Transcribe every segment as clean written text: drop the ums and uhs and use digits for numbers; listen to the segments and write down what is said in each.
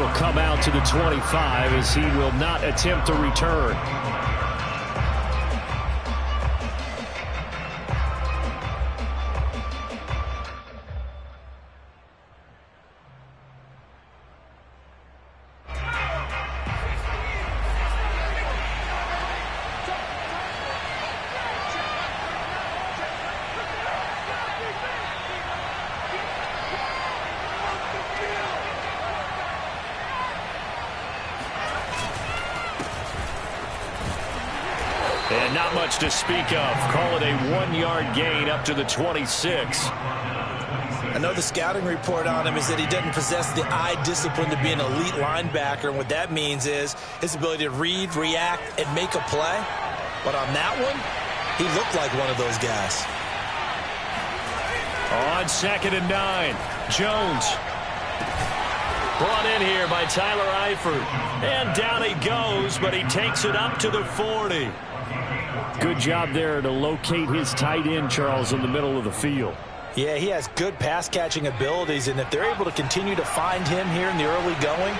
it'll come out to the 25 as he will not attempt to return. And not much to speak of. Call it a 1-yard gain up to the 26. I know the scouting report on him is that he doesn't possess the eye discipline to be an elite linebacker. And what that means is his ability to read, react, and make a play. But on that one, he looked like one of those guys. On 2nd and 9, Jones. Brought in here by Tyler Eifert. And down he goes, but he takes it up to the 40. Good job there to locate his tight end, Charles, in the middle of the field. Yeah, he has good pass-catching abilities, and if they're able to continue to find him here in the early going,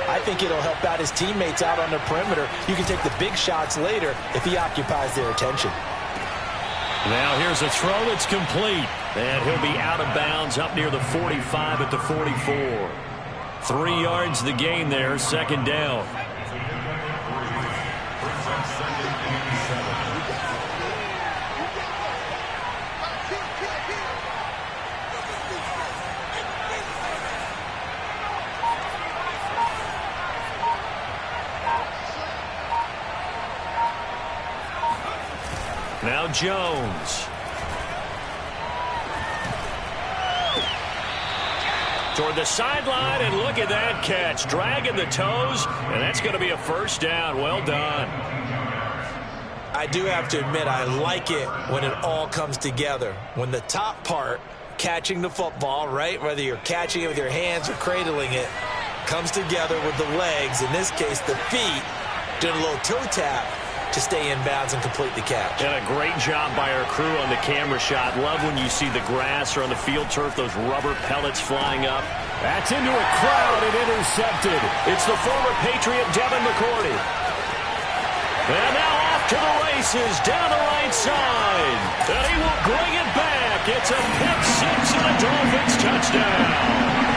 I think it'll help out his teammates out on the perimeter. You can take the big shots later if he occupies their attention. Now here's a throw that's complete, and he'll be out of bounds up near the 45 at the 44. 3 yards the gain there, 2nd down. Now Jones. Toward the sideline, and look at that catch. Dragging the toes, and that's going to be a 1st down. Well done. I do have to admit, I like it when it all comes together. When the top part, catching the football, right, whether you're catching it with your hands or cradling it, comes together with the legs, in this case the feet, doing a little toe tap to stay in bounds and complete the catch. And a great job by our crew on the camera shot. Love when you see the grass or on the field turf, those rubber pellets flying up. That's into a crowd and intercepted. It's the former Patriot Devin McCourty. And now off to the races down the right side. And he will bring it back. It's a pick 6 and a Dolphins touchdown.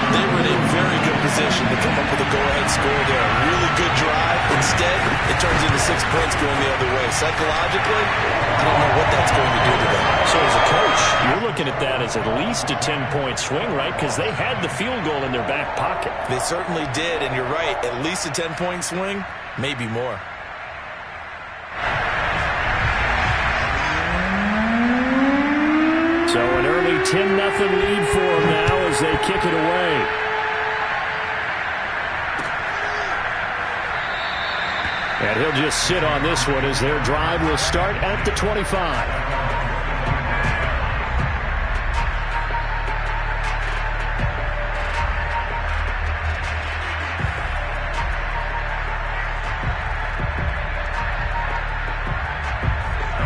They were in a very good position to come up with a go-ahead score there. A really good drive. Instead, it turns into 6 points going the other way. Psychologically, I don't know what that's going to do to them. So as a coach, you're looking at that as at least a 10-point swing, right? Because they had the field goal in their back pocket. They certainly did, and you're right. At least a 10-point swing, maybe more. So an early 10-0 lead for them now as they kick it away. And he'll just sit on this one as their drive will start at the 25.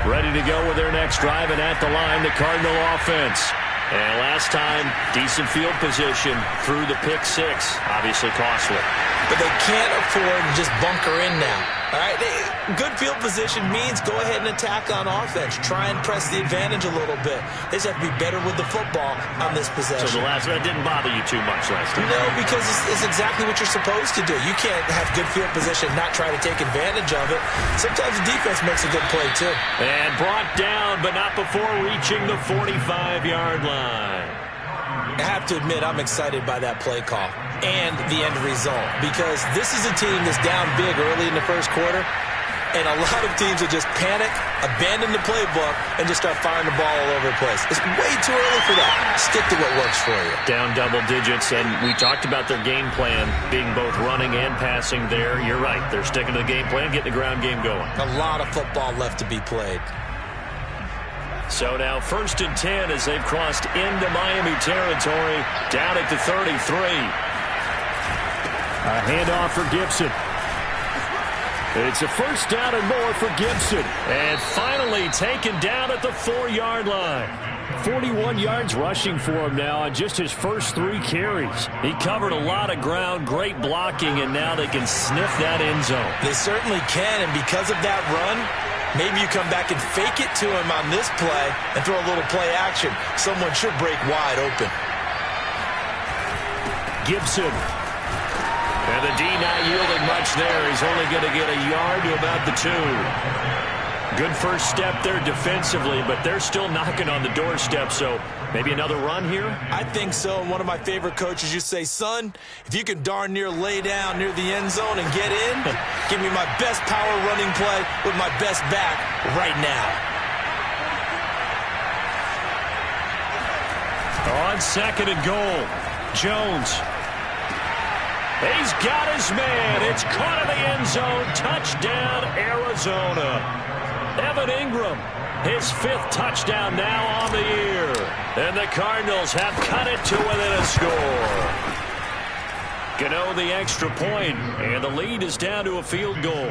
Ready to go with their next drive, and at the line, the Cardinal offense. And last time, decent field position through the pick 6. Obviously costly. But they can't afford to just bunker in now. All right, good field position means go ahead and attack on offense. Try and press the advantage a little bit. They just have to be better with the football on this possession. So the last one didn't bother you too much last time? No, because it's exactly what you're supposed to do. You can't have good field position and not try to take advantage of it. Sometimes the defense makes a good play, too. And brought down, but not before reaching the 45-yard line. I have to admit, I'm excited by that play call and the end result, because this is a team that's down big early in the first quarter, and a lot of teams will just panic, abandon the playbook, and just start firing the ball all over the place. It's way too early for that. Stick to what works for you. Down double digits, and we talked about their game plan being both running and passing there. You're right. They're sticking to the game plan, getting the ground game going. A lot of football left to be played. So now 1st and 10 as they've crossed into Miami territory, down at the 33. A handoff for Gibson. It's a first down and more for Gibson. And finally taken down at the 4-yard line. 41 yards rushing for him now on just his first 3 carries. He covered a lot of ground, great blocking, and now they can sniff that end zone. They certainly can, and because of that run, maybe you come back and fake it to him on this play and throw a little play action. Someone should break wide open. Gibson. And the D not yielding much there. He's only going to get a yard to about the 2. Good first step there defensively, but they're still knocking on the doorstep, so maybe another run here? I think so, and one of my favorite coaches used to say, son, if you can darn near lay down near the end zone and get in, give me my best power running play with my best back right now. On 2nd and goal, Jones. He's got his man. It's caught in the end zone. Touchdown, Arizona. Evan Ingram, his 5th touchdown now on the year. And the Cardinals have cut it to within a score. Gano the extra point, and the lead is down to a field goal.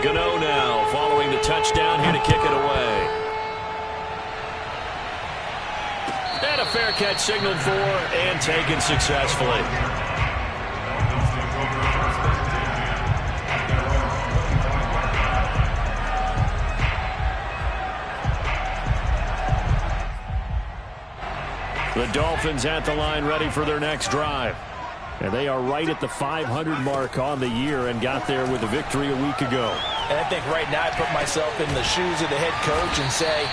Gano now following the touchdown here to kick it away. And a fair catch signaled for and taken successfully. The Dolphins at the line ready for their next drive. And they are right at the 500 mark on the year and got there with a victory a week ago. And I think right now I put myself in the shoes of the head coach and say,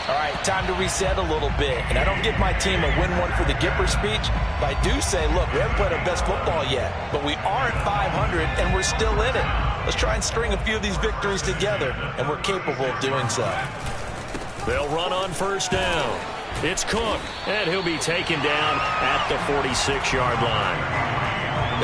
all right, time to reset a little bit. And I don't give my team a win one for the Gipper speech, but I do say, look, we haven't played our best football yet, but we are at 500 and we're still in it. Let's try and string a few of these victories together, and we're capable of doing so. They'll run on first down. It's Cook, and he'll be taken down at the 46-yard line.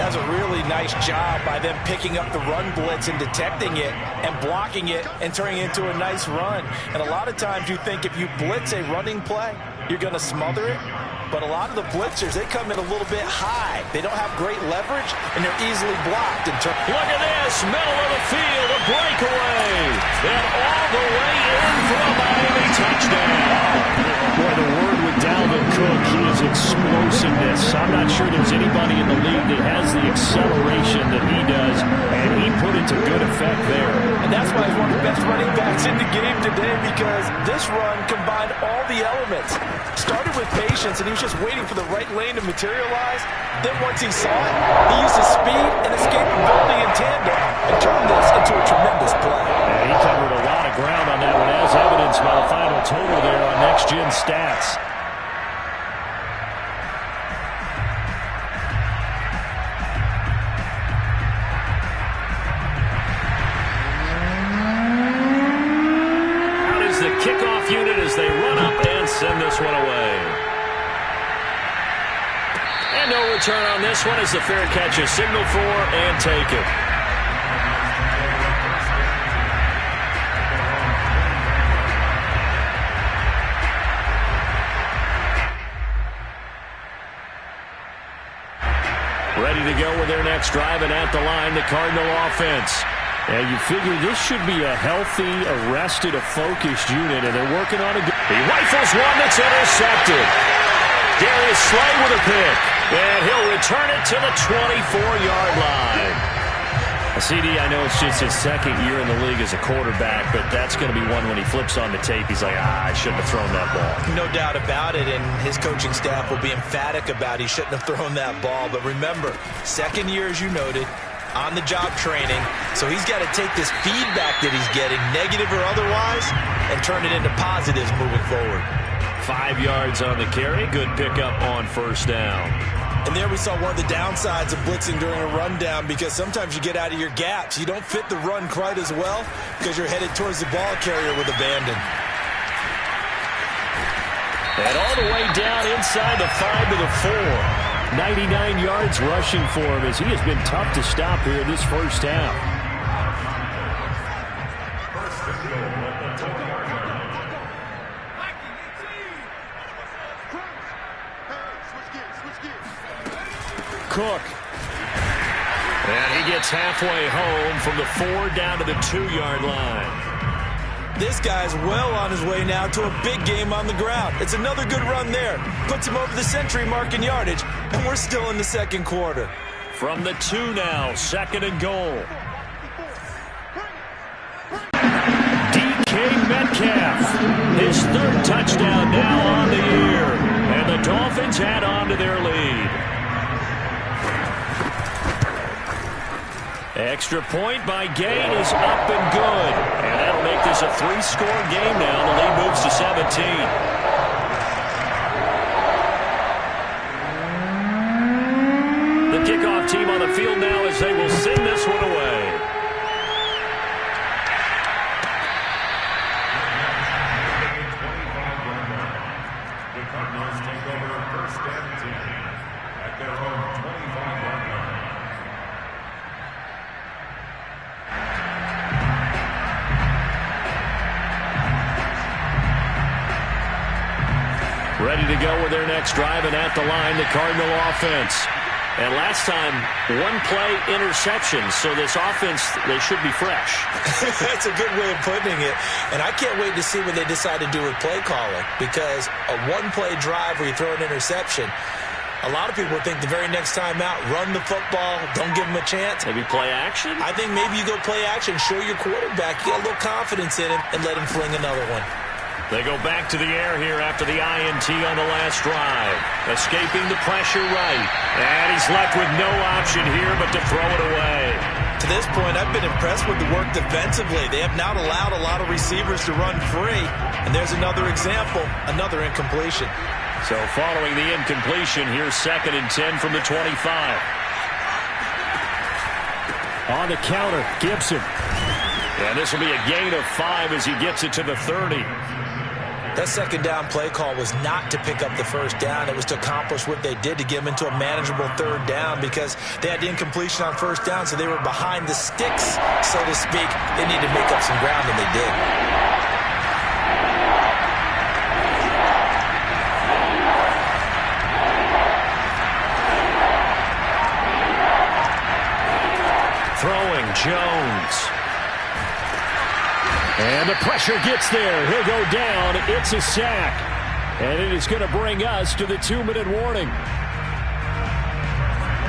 That's a really nice job by them picking up the run blitz and detecting it and blocking it and turning it into a nice run. And a lot of times you think if you blitz a running play, you're going to smother it. But a lot of the blitzers, they come in a little bit high. They don't have great leverage, and they're easily blocked. Look at this, middle of the field, a breakaway. And all the way in for a Miami touchdown. Boy, the word with Dalvin Cook, he is explosiveness. I'm not sure there's anybody in the league that has the acceleration that he does, and he put it to good effect there. And that's why he's one of the best running backs in the game today, because this run combined all the elements. Started with patience, and he was just waiting for the right lane to materialize. Then once he saw it, he used his speed and escapability in tandem and turned this into a tremendous play. And he covered a lot of ground on that one, as evidenced by the final total there on Next Gen Stats. Out is the kickoff unit as they run up and send this one away. And no return on this one as the fair catch is signaled for and taken. Ready to go with their next drive, and at the line, the Cardinal offense. And you figure this should be a healthy, arrested, a focused unit, and they're working on a good... He rifles one that's intercepted. Darius Slay with a pick, and he'll return it to the 24-yard line. CD, I know it's just his 2nd year in the league as a quarterback, but that's going to be one when he flips on the tape, he's like, I shouldn't have thrown that ball. No doubt about it, and his coaching staff will be emphatic about he shouldn't have thrown that ball. But remember, 2nd year, as you noted, on-the-job training, so he's got to take this feedback that he's getting, negative or otherwise, and turn it into positives moving forward. 5 yards on the carry, good pickup on first down. And there we saw one of the downsides of blitzing during a rundown, because sometimes you get out of your gaps. You don't fit the run quite as well because you're headed towards the ball carrier with abandon. And all the way down inside the 5 to the 4. 99 yards rushing for him as he has been tough to stop here this first half. Cook. And he gets halfway home from the 4 down to the 2-yard line. This guy's well on his way now to a big game on the ground. It's another good run there. Puts him over the century mark in yardage, and we're still in the second quarter. From the 2 now, 2nd and goal. DK Metcalf, his 3rd touchdown now on the year. And the Dolphins add on to their lead. Extra point by Gain is up and good. And that'll make this a 3-score game now. The lead moves to 17. The kickoff team on the field now as they will send this one away. The Cardinals take over 1st and 10 at their own 25-yard line. Ready to go with their next drive, and at the line, the Cardinal offense. And last time, 1-play interception, so this offense, they should be fresh. That's a good way of putting it. And I can't wait to see what they decide to do with play calling, because a 1-play drive where you throw an interception, a lot of people think the very next time out, run the football, don't give them a chance. Maybe play action? I think maybe you go play action, show your quarterback, you got a little confidence in him, and let him fling another one. They go back to the air here after the INT on the last drive. Escaping the pressure right. And he's left with no option here but to throw it away. To this point, I've been impressed with the work defensively. They have not allowed a lot of receivers to run free. And there's another example, another incompletion. So following the incompletion, here's 2nd and 10 from the 25. On the counter, Gibson. And this will be a gain of 5 as he gets it to the 30. That 2nd down play call was not to pick up the 1st down. It was to accomplish what they did, to get them into a manageable 3rd down, because they had the incompletion on 1st down, so they were behind the sticks, so to speak. They needed to make up some ground, and they did. Throwing, Jones. And the pressure gets there. He'll go down. It's a sack. And it is going to bring us to the 2-minute warning.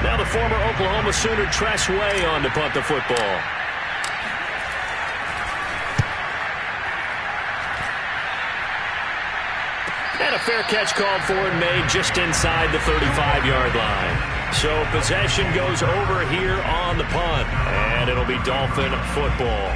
Now the former Oklahoma Sooner Tress Way on to punt the football. And a fair catch called for and made just inside the 35-yard line. So possession goes over here on the punt. And it'll be Dolphin football.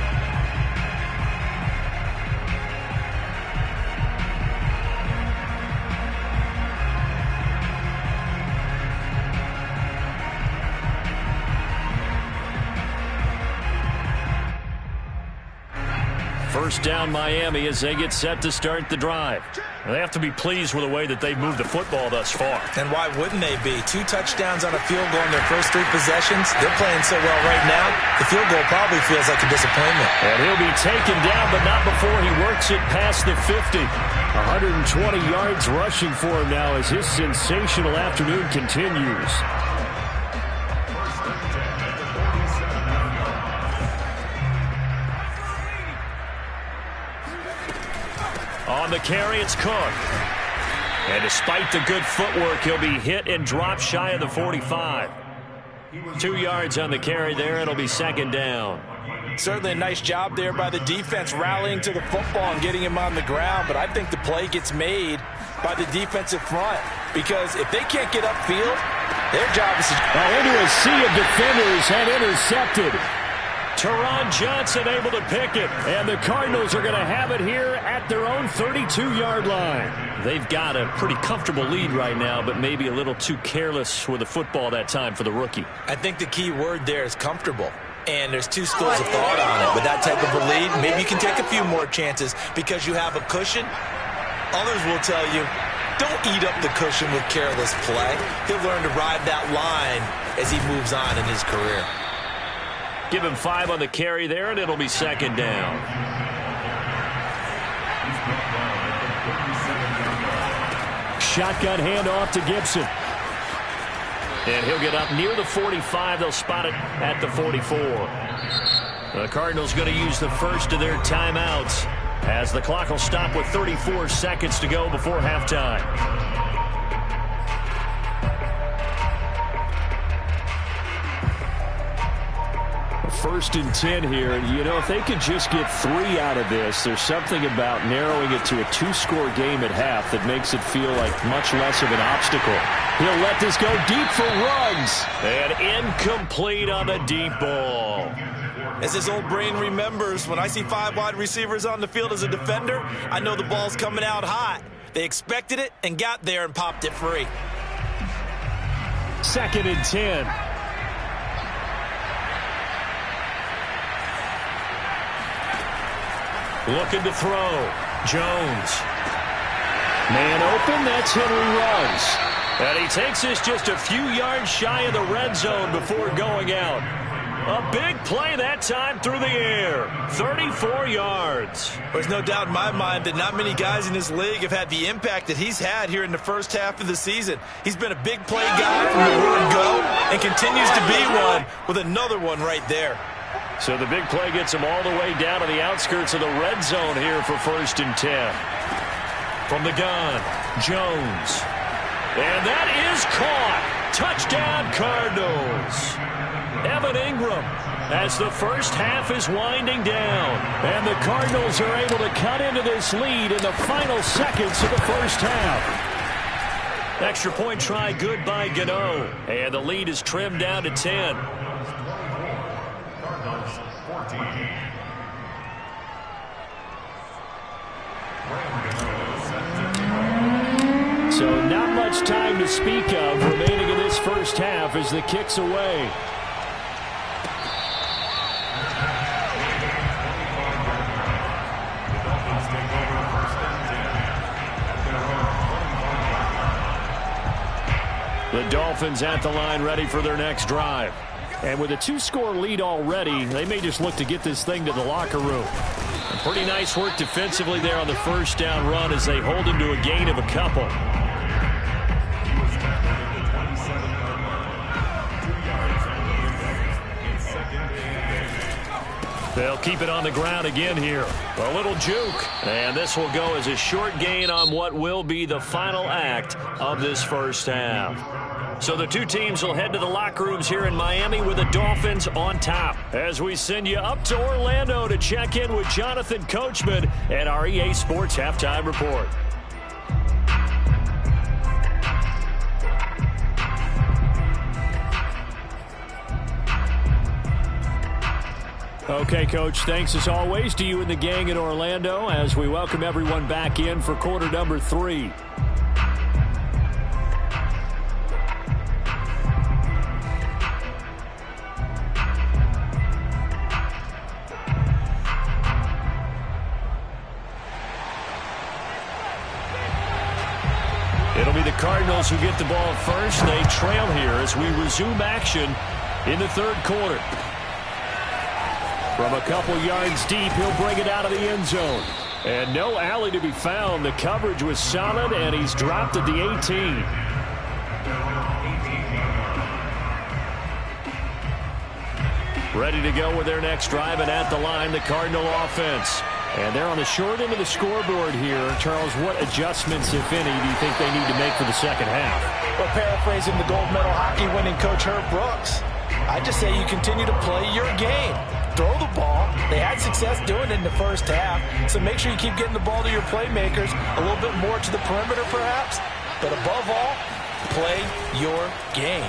First down Miami as they get set to start the drive. They have to be pleased with the way that they've moved the football thus far. And why wouldn't they be? 2 touchdowns on a field goal in their first 3 possessions. They're playing so well right now, the field goal probably feels like a disappointment. And he'll be taken down, but not before he works it past the 50. 120 yards rushing for him now as his sensational afternoon continues. On the carry, it's Cook. And despite the good footwork, he'll be hit and dropped shy of the 45. 2 yards on the carry there. It'll be 2nd down. Certainly a nice job there by the defense rallying to the football and getting him on the ground. But I think the play gets made by the defensive front, because if they can't get upfield, their job is to... into a sea of defenders and intercepted. Teron Johnson able to pick it, and the Cardinals are going to have it here at their own 32-yard line. They've got a pretty comfortable lead right now, but maybe a little too careless with the football that time for the rookie. I think the key word there is comfortable. And there's 2 schools of thought on it. With that type of a lead, maybe you can take a few more chances because you have a cushion. Others will tell you, don't eat up the cushion with careless play. He'll learn to ride that line as he moves on in his career. Give him 5 on the carry there, and it'll be second down. Shotgun handoff to Gibson. And he'll get up near the 45. They'll spot it at the 44. The Cardinals going to use the first of their timeouts as the clock will stop with 34 seconds to go before halftime. First and 10 here. You know, if they could just get 3 out of this, there's something about narrowing it to a 2-score game at half that makes it feel like much less of an obstacle. He'll let this go deep for Ruggs. And incomplete on the deep ball. As his old brain remembers, when I see 5 wide receivers on the field as a defender, I know the ball's coming out hot. They expected it and got there and popped it free. Second and 10. Looking to throw. Jones. Man open, that's Henry Ruggs. And he takes this just a few yards shy of the red zone before going out. A big play that time through the air. 34 yards. There's no doubt in my mind that not many guys in this league have had the impact that he's had here in the first half of the season. He's been a big play guy from the word go and continues to be one with another one right there. So the big play gets him all the way down to the outskirts of the red zone here for first and 10. From the gun, Jones. And that is caught. Touchdown, Cardinals. Evan Ingram as the first half is winding down. And the Cardinals are able to cut into this lead in the final seconds of the first half. Extra point try good by Gano. And the lead is trimmed down to 10. Cardinals 14. So not much time to speak of remaining in this first half as the kick's away. The Dolphins at the line ready for their next drive. And with a 2-score lead already, they may just look to get this thing to the locker room. And pretty nice work defensively there on the first down run as they hold him to a gain of a couple. They'll keep it on the ground again here. A little juke. And this will go as a short gain on what will be the final act of this first half. So the two teams will head to the locker rooms here in Miami with the Dolphins on top. As we send you up to Orlando to check in with Jonathan Coachman and our EA Sports Halftime Report. Okay, Coach, thanks as always to you and the gang in Orlando as we welcome everyone back in for quarter number 3. It'll be the Cardinals who get the ball first. They trail here as we resume action in the third quarter. From a couple yards deep, he'll bring it out of the end zone. And no alley to be found. The coverage was solid, and he's dropped at the 18. Ready to go with their next drive, and at the line, the Cardinal offense. And they're on the short end of the scoreboard here. Charles, what adjustments, if any, do you think they need to make for the second half? Well, paraphrasing the gold medal hockey winning coach Herb Brooks, I just say you continue to play your game. Throw the ball. They had success doing it in the first half, so make sure you keep getting the ball to your playmakers, a little bit more to the perimeter perhaps, but above all, play your game.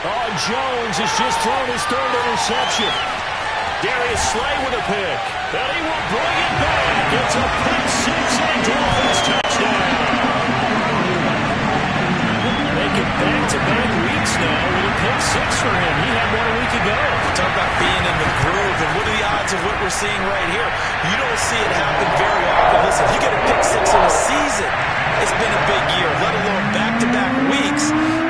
Oh, Jones has just thrown his third interception. Darius Slay with a pick, and he will bring it back. It's a pick six and a Dolphins touchdown. Making back-to-back weeks now with a pick six for him. He had one a week ago. Talk about being in the groove, and what are the odds of what we're seeing right here? You don't see it happen very often. Listen, if you get a pick six in a season, it's been a big year, let alone back-to-back weeks.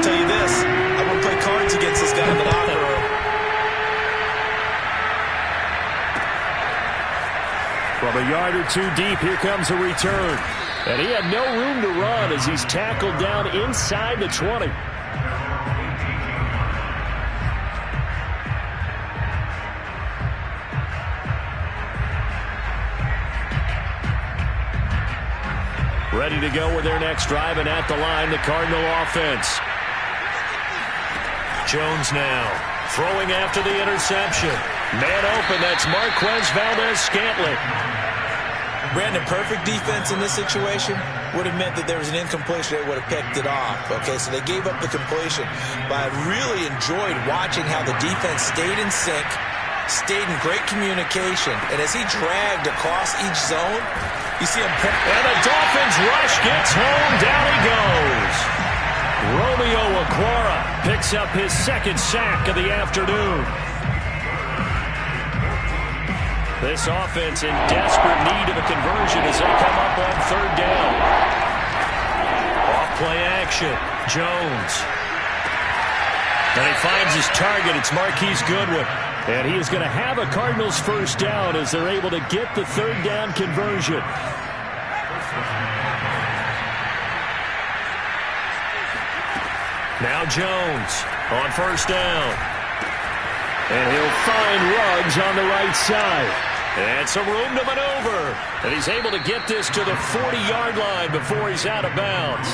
Tell you this, I wouldn't play cards against this guy in the locker room. From a yard or two deep, here comes a return. And he had no room to run as he's tackled down inside the 20. Ready to go with their next drive, and at the line, the Cardinal offense. Jones now throwing after the interception. Man open, that's Marquez Valdez-Scantling. Brandon, perfect defense in this situation would have meant that there was an incompletion. They would have picked it off. Okay, so they gave up the completion. But I really enjoyed watching how the defense stayed in sync, stayed in great communication. And as he dragged across each zone, you see him. And the Dolphins rush gets home. Down he goes. Romeo Okwara picks up his second sack of the afternoon. This offense in desperate need of a conversion as they come up on third down. Off-play action. Jones. And he finds his target. It's Marquise Goodwin. And he is going to have a Cardinals first down as they're able to get the third down conversion. Now Jones on first down. And he'll find Ruggs on the right side. And some room to maneuver. And he's able to get this to the 40-yard line before he's out of bounds.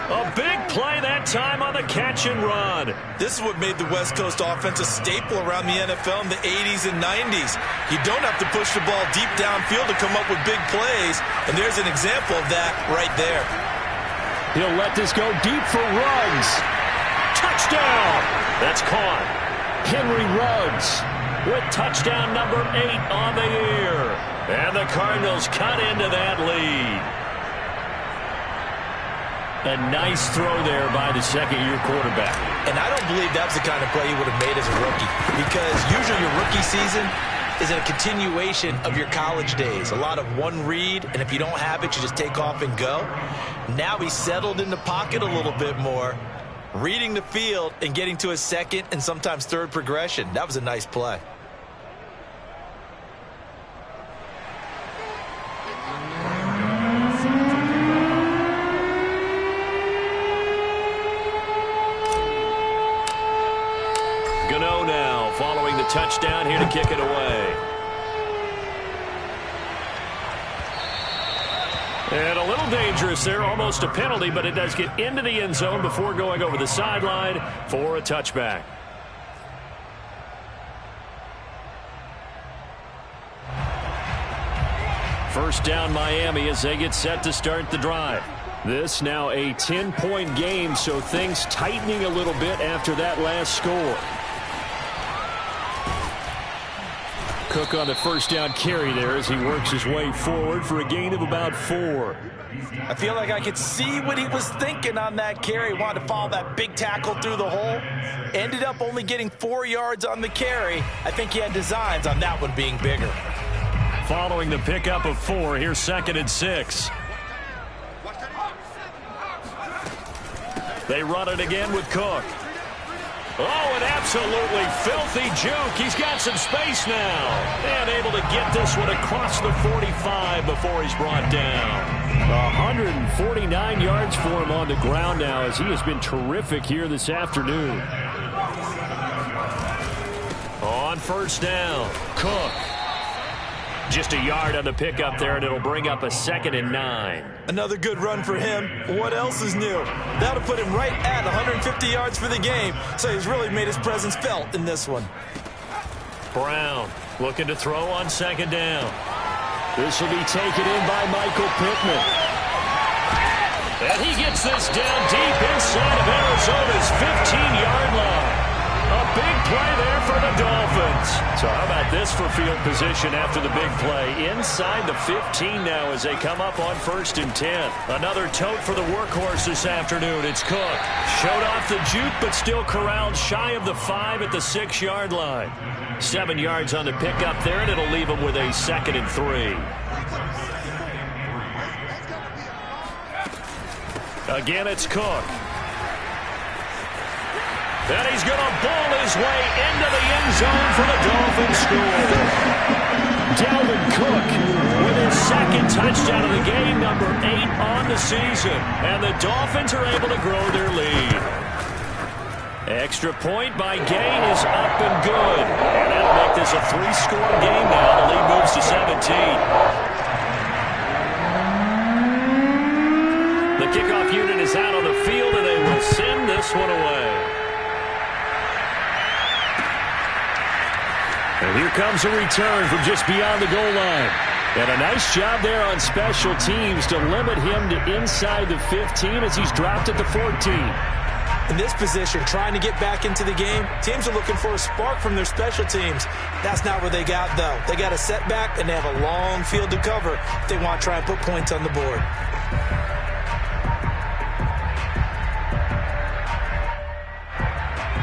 A big play that time on the catch and run. This is what made the West Coast offense a staple around the NFL in the 80s and 90s. You don't have to push the ball deep downfield to come up with big plays. And there's an example of that right there. He'll let this go deep for Ruggs. Touchdown! That's caught. Henry Ruggs with touchdown number 8 on the year. And the Cardinals cut into that lead. A nice throw there by the second-year quarterback. And I don't believe that was the kind of play he would have made as a rookie. Because usually your rookie season is a continuation of your college days. A lot of one read, and if you don't have it, you just take off and go. Now he's settled in the pocket a little bit more, reading the field and getting to his second and sometimes third progression. That was a nice play. Gano now following the touchdown here to kick it away. And a little dangerous there, almost a penalty, but it does get into the end zone before going over the sideline for a touchback. First down Miami as they get set to start the drive. This now a 10-point game, so things tightening a little bit after that last score. Cook on the first down carry there as he works his way forward for a gain of about 4. I feel like I could see what he was thinking on that carry. Wanted to follow that big tackle through the hole. Ended up only getting 4 yards on the carry. I think he had designs on that one being bigger. Following the pickup of 4, here's 2nd and 6. They run it again with Cook. Oh, an absolutely filthy juke. He's got some space now. And able to get this one across the 45 before he's brought down. 149 yards for him on the ground now as he has been terrific here this afternoon. On first down, Cook. Just a yard on the pickup there, and it'll bring up a 2nd and 9. Another good run for him. What else is new? That'll put him right at 150 yards for the game, so he's really made his presence felt in this one. Brown looking to throw on 2nd down. This will be taken in by Michael Pittman. And he gets this down deep inside of Arizona's 15-yard line. A big play there for the Dolphins. So how about this for field position after the big play? Inside the 15 now as they come up on 1st and 10. Another tote for the workhorse this afternoon. It's Cook. Showed off the juke, but still corralled shy of the 5 at the 6-yard line. 7 yards on the pickup there, and it'll leave him with a 2nd and 3. Again, it's Cook. And he's going to ball his way into the end zone for the Dolphins score. Dalvin Cook with his 2nd touchdown of the game, number 8 on the season. And the Dolphins are able to grow their lead. Extra point by Gay is up and good. And that'll make this a 3-score game now. The lead moves to 17. The kickoff unit is out on the field, and they will send this one away. And here comes a return from just beyond the goal line. And a nice job there on special teams to limit him to inside the 15 as he's dropped at the 14. In this position, trying to get back into the game, teams are looking for a spark from their special teams. That's not what they got, though. They got a setback, and they have a long field to cover if they want to try and put points on the board.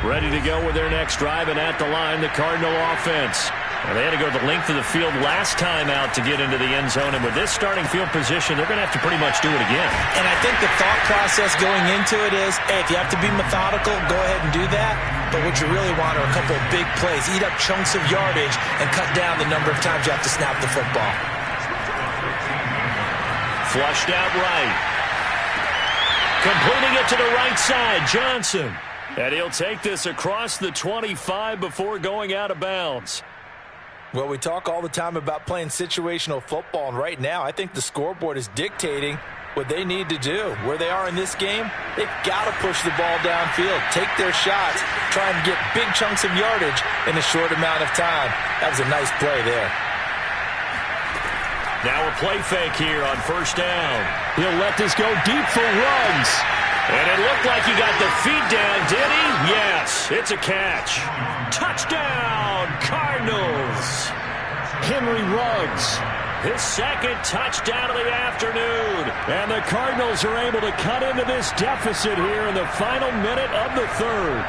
Ready to go with their next drive, and at the line, the Cardinal offense. And they had to go the length of the field last time out to get into the end zone, and with this starting field position, they're going to have to pretty much do it again. And I think the thought process going into it is, hey, if you have to be methodical, go ahead and do that. But what you really want are a couple of big plays, eat up chunks of yardage, and cut down the number of times you have to snap the football. Flushed out right. Completing it to the right side, Johnson. And he'll take this across the 25 before going out of bounds. Well, we talk all the time about playing situational football, and right now I think the scoreboard is dictating what they need to do. Where they are in this game, they've got to push the ball downfield, take their shots, try and get big chunks of yardage in a short amount of time. That was a nice play there. Now a play fake here on 1st down. He'll let this go deep for Ruggs. And it looked like he got the feet down, did he? Yes, it's a catch. Touchdown, Cardinals. Henry Ruggs. His 2nd touchdown of the afternoon. And the Cardinals are able to cut into this deficit here in the final minute of the 3rd.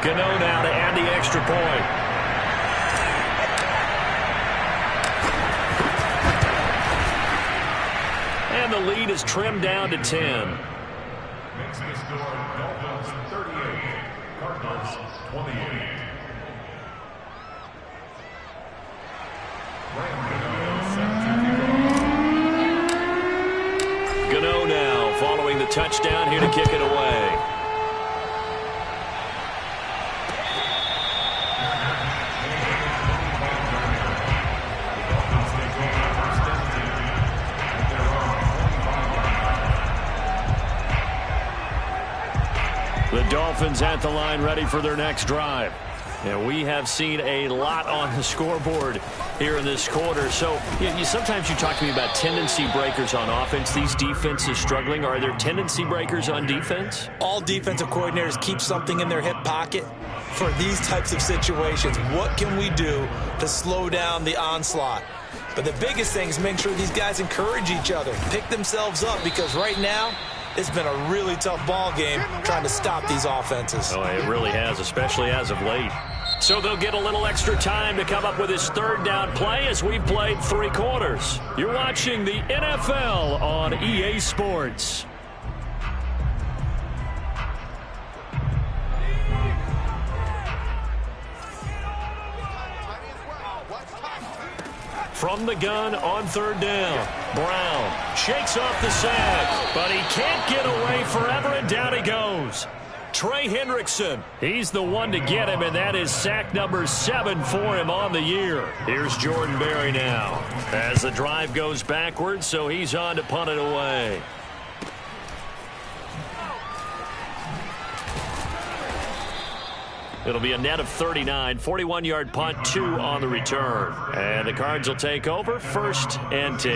Gano now to add the extra point. And the lead is trimmed down to 10. Makes the score Dolphins 38, Cardinals 28. Gano now following the touchdown here to kick it away. The Dolphins at the line, ready for their next drive. And we have seen a lot on the scoreboard here in this quarter. So sometimes you talk to me about tendency breakers on offense. These defenses struggling. Are there tendency breakers on defense? All defensive coordinators keep something in their hip pocket for these types of situations. What can we do to slow down the onslaught? But the biggest thing is make sure these guys encourage each other, pick themselves up, because right now, it's been a really tough ball game trying to stop these offenses. Oh, it really has, especially as of late. So they'll get a little extra time to come up with his 3rd down play as we've played 3 quarters. You're watching the NFL on EA Sports. From the gun on 3rd down. Brown shakes off the sack, but he can't get away forever, and down he goes. Trey Hendrickson, he's the one to get him, and that is sack number 7 for him on the year. Here's Jordan Berry now as the drive goes backwards, so he's on to punt it away. It'll be a net of 39, 41-yard punt, 2 on the return. And the Cards will take over, 1st and 10.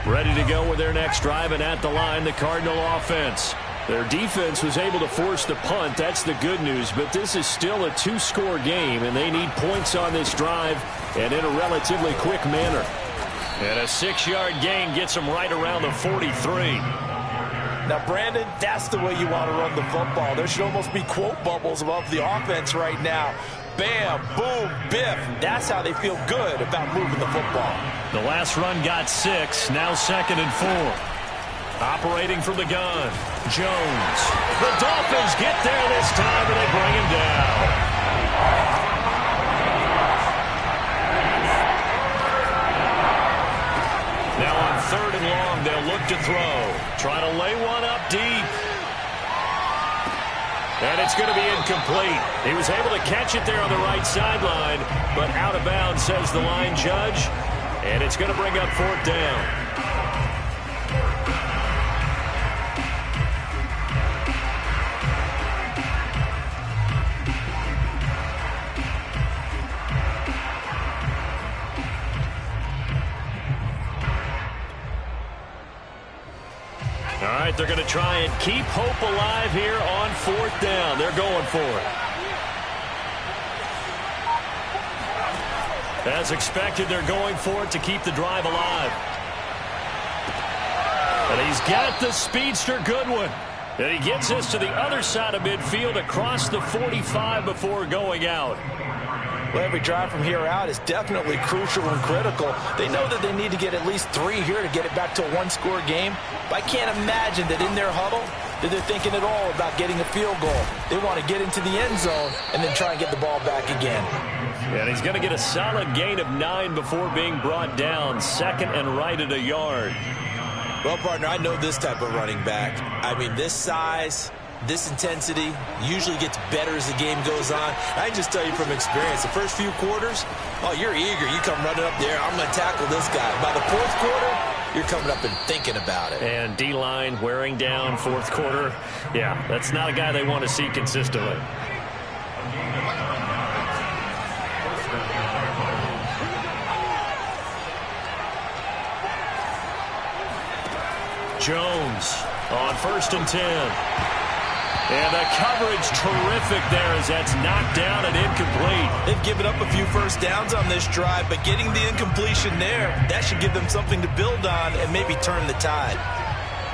Ready to go with their next drive, and at the line, the Cardinal offense. Their defense was able to force the punt. That's the good news, but this is still a two-score game, and they need points on this drive and in a relatively quick manner. And a 6-yard gain gets them right around the 43. Now, Brandon, that's the way you want to run the football. There should almost be quote bubbles above the offense right now. Bam, boom, biff. That's how they feel good about moving the football. The last run got 6, now 2nd and 4. Operating from the gun, Jones. The Dolphins get there this time, and they bring him down. Now on 3rd and long, they'll look to throw. Trying to lay one up deep. And it's going to be incomplete. He was able to catch it there on the right sideline, but out of bounds, says the line judge. And it's going to bring up 4th down. All right, they're going to try and keep hope alive here on 4th down. They're going for it. As expected, they're going for it to keep the drive alive. And he's got the speedster Goodwin. And he gets us to the other side of midfield across the 45 before going out. Well, every drive from here out is definitely crucial and critical. They know that they need to get at least 3 here to get it back to a one-score game. But I can't imagine that in their huddle that they're thinking at all about getting a field goal. They want to get into the end zone and then try and get the ball back again. And he's going to get a solid gain of 9 before being brought down. 2nd and right at a yard. Well, partner, I know this type of running back. I mean, this size, this intensity usually gets better as the game goes on. I can just tell you from experience, the first few quarters, oh, you're eager. You come running up there, I'm going to tackle this guy. By the 4th quarter, you're coming up and thinking about it. And D-line wearing down 4th quarter. Yeah, that's not a guy they want to see consistently. Jones on 1st and 10. And the coverage terrific there as that's knocked down and incomplete. They've given up a few first downs on this drive, but getting the incompletion there, that should give them something to build on and maybe turn the tide.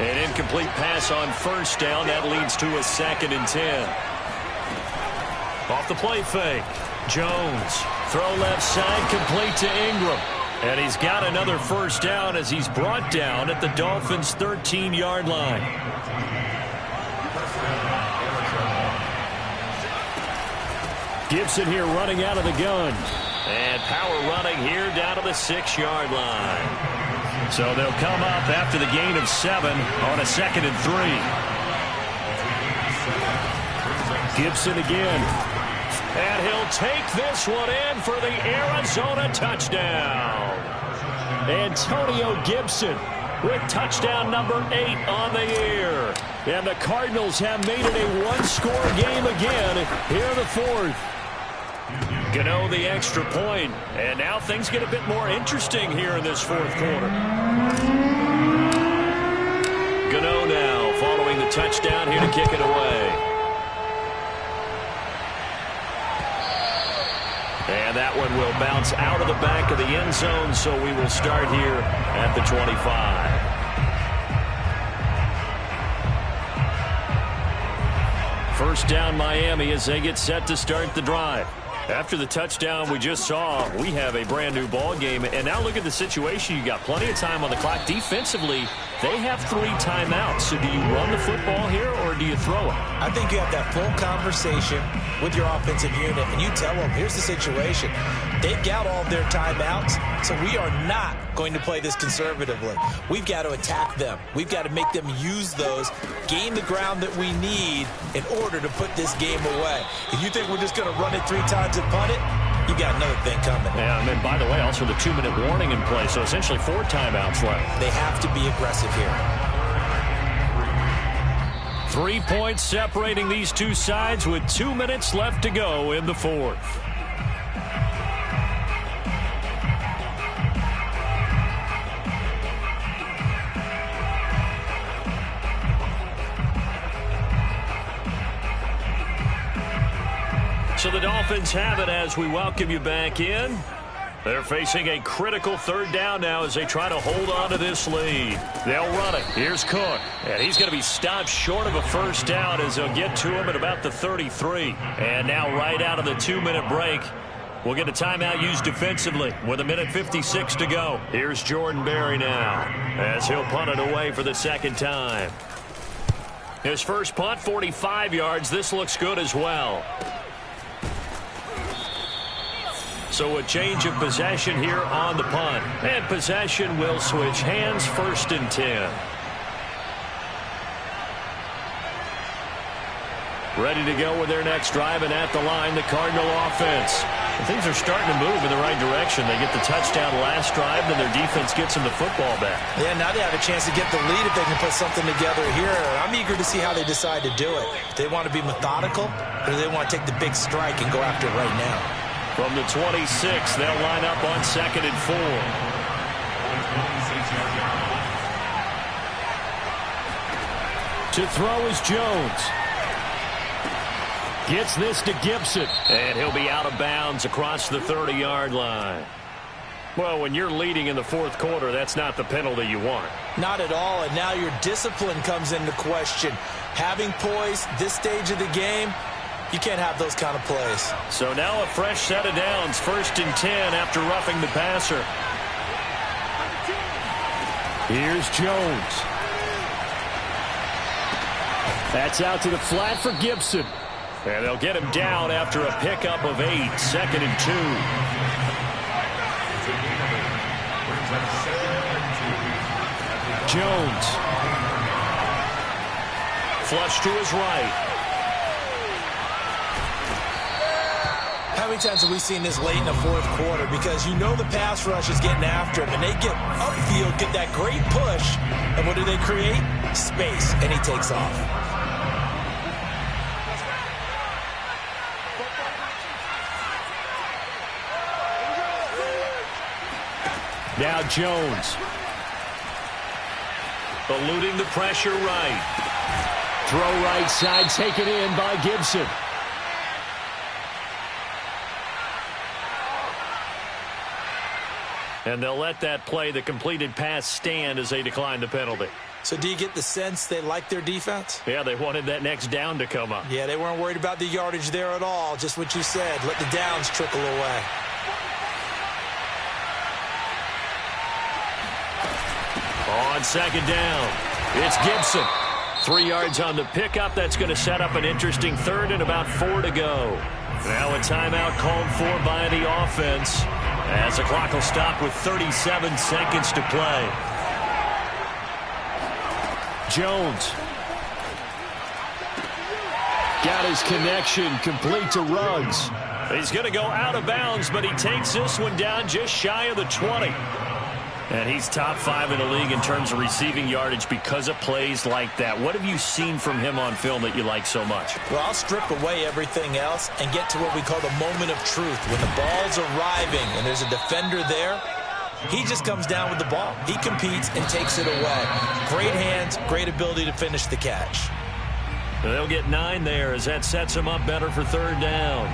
An incomplete pass on 1st down. That leads to a 2nd and 10. Off the play fake. Jones. Throw left side, complete to Ingram. And he's got another 1st down as he's brought down at the Dolphins' 13-yard line. Gibson here running out of the gun. And power running here down to the 6-yard line. So they'll come up after the gain of 7 on a 2nd and 3. Gibson again. And he'll take this one in for the Arizona touchdown. Antonio Gibson with touchdown number 8 on the year. And the Cardinals have made it a one-score game again here in the 4th. Gano the extra point. And now things get a bit more interesting here in this 4th quarter. Gano now following the touchdown here to kick it away. And that one will bounce out of the back of the end zone, so we will start here at the 25. First down Miami as they get set to start the drive. After the touchdown we just saw, we have a brand new ball game. And now look at the situation. You got plenty of time on the clock. Defensively, they have 3 timeouts. So do you run the football here or do you throw it? I think you have that full conversation with your offensive unit, and you tell them, here's the situation. They've got all of their timeouts, so we are not going to play this conservatively. We've got to attack them. We've got to make them use those, gain the ground that we need in order to put this game away. If you think we're just going to run it 3 times and punt it, you got another thing coming. Yeah, and then, by the way, also the 2-minute warning in play, so essentially 4 timeouts left. They have to be aggressive here. 3 points separating these two sides with 2 minutes left to go in the 4th. the Dolphins have it as we welcome you back in. They're facing a critical third down now as they try to hold on to this lead. They'll run it. Here's Cook. And he's going to be stopped short of a first down as they'll get to him at about the 33. And now right out of the 2-minute break, we'll get a timeout used defensively with 1:56 to go. Here's Jordan Berry now as he'll punt it away for the second time. His first punt, 45 yards. This looks good as well. So a change of possession here on the punt. And possession will switch hands, 1st and 10. Ready to go with their next drive, and at the line, the Cardinal offense. Things are starting to move in the right direction. They get the touchdown last drive, then their defense gets them the football back. Yeah, now they have a chance to get the lead if they can put something together here. I'm eager to see how they decide to do it. Do they want to be methodical, or do they want to take the big strike and go after it right now? From the 26, they'll line up on 2nd and 4. To throw is Jones. Gets this to Gibson. And he'll be out of bounds across the 30-yard line. Well, when you're leading in the 4th quarter, that's not the penalty you want. Not at all, and now your discipline comes into question. Having poise this stage of the game, you can't have those kind of plays. So now a fresh set of downs, 1st and 10 after roughing the passer. Here's Jones. That's out to the flat for Gibson. And they'll get him down after a pickup of 8, 2nd and 2. Jones. Flush to his right. How many times have we seen this late in the 4th quarter? Because you know the pass rush is getting after him, and they get upfield, get that great push, and what do they create? Space, and he takes off. Now Jones. Eluding the pressure right. Throw right side, taken in by Gibson. And they'll let that play, the completed pass, stand as they decline the penalty. So do you get the sense they like their defense? Yeah, they wanted that next down to come up. Yeah, they weren't worried about the yardage there at all. Just what you said. Let the downs trickle away. On 2nd down, it's Gibson. 3 yards on the pickup. That's going to set up an interesting 3rd and about 4 to go. Now a timeout called for by the offense as the clock will stop with 37 seconds to play. Jones. Got his connection complete to Ruggs. He's going to go out of bounds, but he takes this one down just shy of the 20. And he's top 5 in the league in terms of receiving yardage because of plays like that. What have you seen from him on film that you like so much? Well, I'll strip away everything else and get to what we call the moment of truth. When the ball's arriving and there's a defender there, he just comes down with the ball. He competes and takes it away. Great hands, great ability to finish the catch. They'll get 9 there as that sets him up better for 3rd down.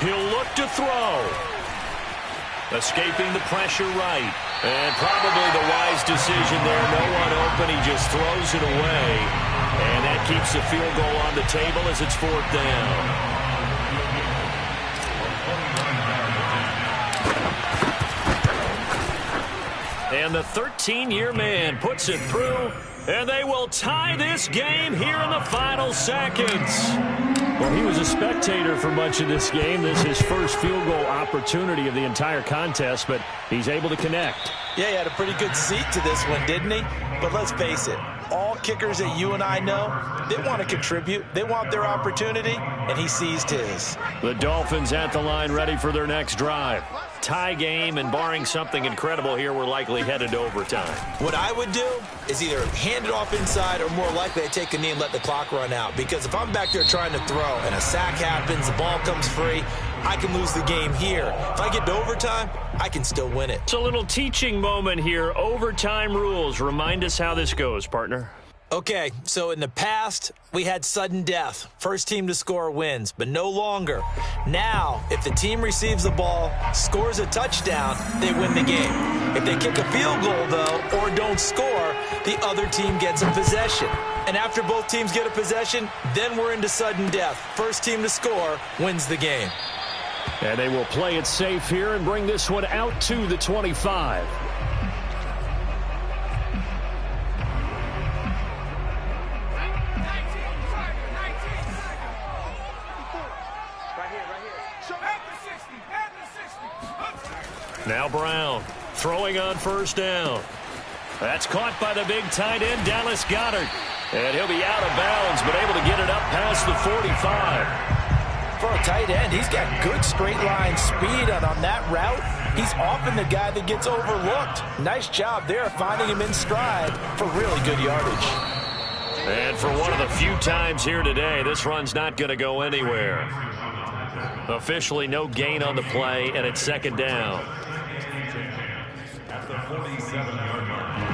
He'll look to throw. Escaping the pressure right. And probably the wise decision there. No one open. He just throws it away. And that keeps the field goal on the table as it's 4th down. And the 13-year man puts it through. And they will tie this game here in the final seconds. Well, he was a spectator for much of this game. This is his first field goal opportunity of the entire contest, but he's able to connect. Yeah, he had a pretty good seat to this one, didn't he? But let's face it, all kickers that you and I know, they want to contribute. They want their opportunity, and he seized his. The Dolphins at the line ready for their next drive. Tie game, and barring something incredible here, we're likely headed to overtime. What I would do is either hand it off inside or more likely I take a knee and let the clock run out. Because if I'm back there trying to throw and a sack happens, the ball comes free, I can lose the game here. If I get to overtime, I can still win it. It's a little teaching moment here. Overtime rules. Remind us how this goes, partner. Okay, so in the past, we had sudden death. First team to score wins, but no longer. Now, if the team receives the ball, scores a touchdown, they win the game. If they kick a field goal, though, or don't score, the other team gets a possession. And after both teams get a possession, then we're into sudden death. First team to score wins the game. And they will play it safe here and bring this one out to the 25. Now Brown throwing on first down. That's caught by the big tight end, Dallas Goedert. And he'll be out of bounds, but able to get it up past the 45. For a tight end, he's got good straight line speed, and on that route, he's often the guy that gets overlooked. Nice job there finding him in stride for really good yardage. And for one of the few times here today, this run's not going to go anywhere. Officially no gain on the play, and it's second down. At the 47-yard line.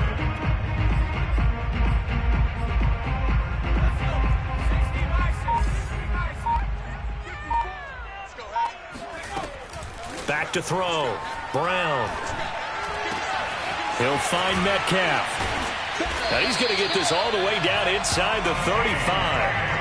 Back to throw. Brown. He'll find Metcalf. Now he's going to get this all the way down inside the 35.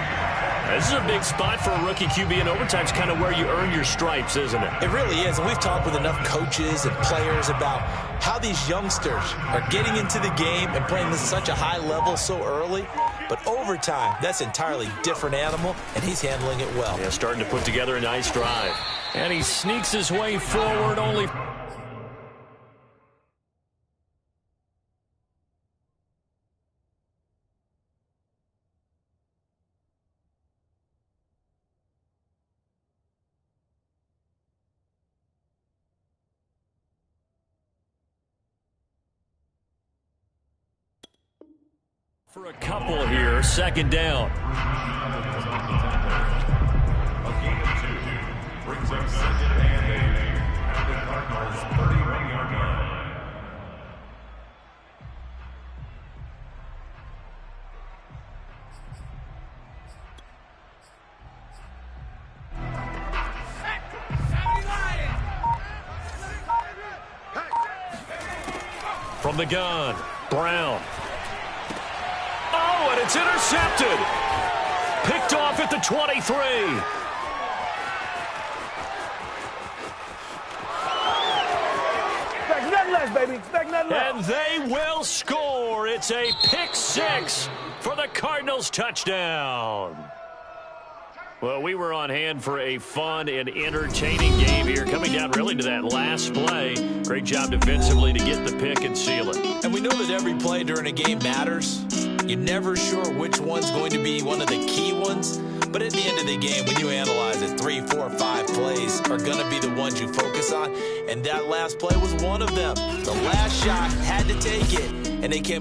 This is a big spot for a rookie QB, and overtime's kind of where you earn your stripes, isn't it? It really is, and we've talked with enough coaches and players about how these youngsters are getting into the game and playing this such a high level so early. But overtime, that's an entirely different animal, and he's handling it well. Yeah, starting to put together a nice drive. And he sneaks his way forward only. For a couple here, second down. A gain of 2 brings up second and 8 at the Cardinals' 31-yard line. From the gun, Brown. Oh, and it's intercepted. Picked off at the 23. Expect nothing less, baby. Expect nothing less. And they will score. It's a pick six for the Cardinals touchdown. Well, we were on hand for a fun and entertaining game here, coming down really to that last play. Great job defensively to get the pick and seal it. And we know that every play during a game matters. You're never sure which one's going to be one of the key ones. But at the end of the game, when you analyze it, 3, 4, 5 plays are going to be the ones you focus on. And that last play was one of them. The last shot had to take it, and they came